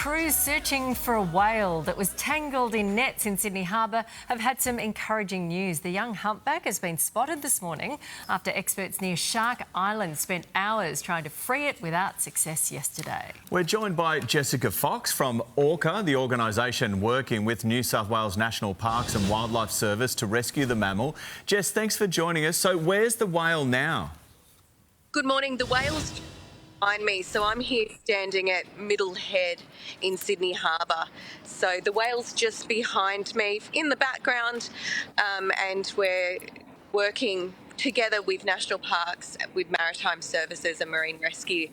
Crews searching for a whale that was tangled in nets in Sydney Harbour have had some encouraging news. The young humpback has been spotted this morning after experts near Shark Island spent hours trying to free it without success yesterday. We're joined by Jessica Fox from Orca, the organisation working with New South Wales National Parks and Wildlife Service to rescue the mammal. Jess, thanks for joining us. So where's the whale now? Good morning. The whale's behind me, so I'm here standing at Middle Head in Sydney Harbour. So the whale's just behind me in the background, and we're working together with National Parks, with Maritime Services and Marine Rescue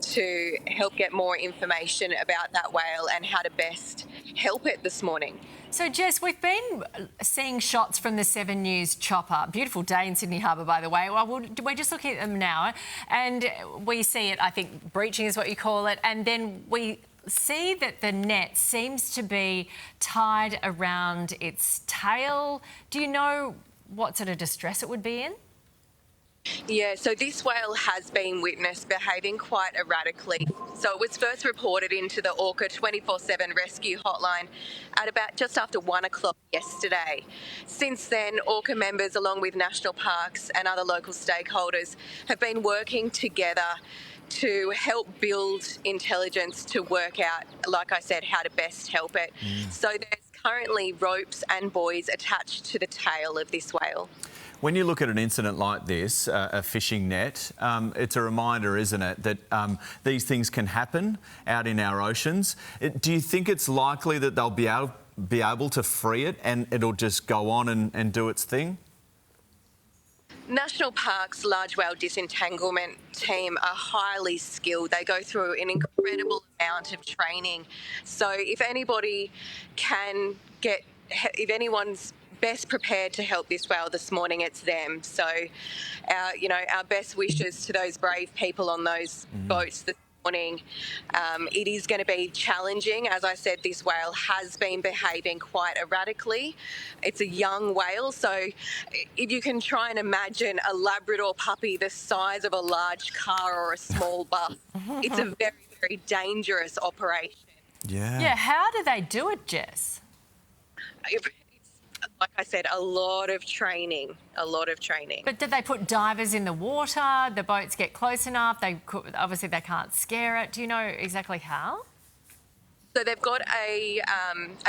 to help get more information about that whale and how to best help it this morning. So, Jess, we've been seeing shots from the 7 News chopper. Beautiful day in Sydney Harbour, by the way. Well, we're just looking at them now, and we see it, I think, breaching is what you call it, and then we see that the net seems to be tied around its tail. Do you know what sort of distress it would be in? Yeah, so this whale has been witnessed behaving quite erratically. So it was first reported into the Orca 24/7 rescue hotline at about just after 1 o'clock yesterday. Since then, Orca members, along with National Parks and other local stakeholders, have been working together to help build intelligence to work out, like I said, how to best help it. So there's currently ropes and buoys attached to the tail of this whale. When you look at an incident like this, a fishing net, it's a reminder, isn't it, that these things can happen out in our oceans. Do you think it's likely that they'll be able to free it and it'll just go on and do its thing? National Parks large whale disentanglement team are highly skilled. They go through an incredible amount of training. So if anyone's best prepared to help this whale this morning, it's them. So our best wishes to those brave people on those boats this morning. It is going to be challenging. As I said, this whale has been behaving quite erratically. It's a young whale, so if you can try and imagine a Labrador puppy the size of a large car or a small bus, it's a very, very dangerous operation. Yeah, how do they do it, Jess? Like I said, a lot of training. But did they put divers in the water? The boats get close enough? Obviously they can't scare it. Do you know exactly how? So they've got a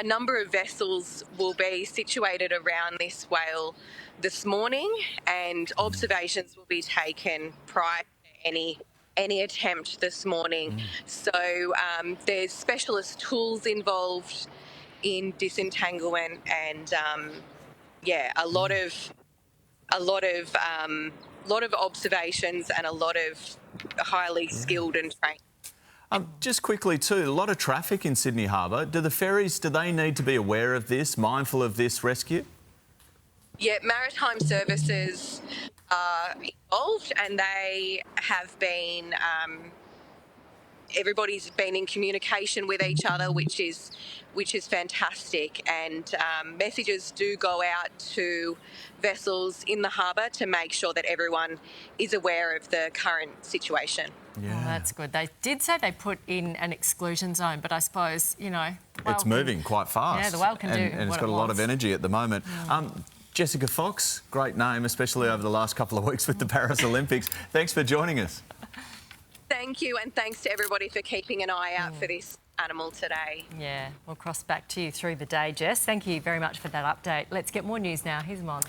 number of vessels will be situated around this whale this morning, and observations will be taken prior to any attempt this morning. So there's specialist tools involved in disentanglement, and a lot of observations and a lot of highly skilled and trained. Just quickly too, a lot of traffic in Sydney Harbour. Do the ferries, do they need to be aware of this, mindful of this rescue? Yeah, Maritime Services are involved, and they have been. Everybody's been in communication with each other, which is fantastic, and messages do go out to vessels in the harbour to make sure that everyone is aware of the current situation. Yeah, well, that's good. They did say they put in an exclusion zone, but I suppose, it's moving quite fast. Yeah, the whale can do and it's got a lot of energy at the moment. Jessica Fox, great name, especially over the last couple of weeks with the Paris Olympics. Thanks for joining us. Thank you, and thanks to everybody for keeping an eye out for this animal today. Yeah, we'll cross back to you through the day, Jess. Thank you very much for that update. Let's get more news now. Here's Mon.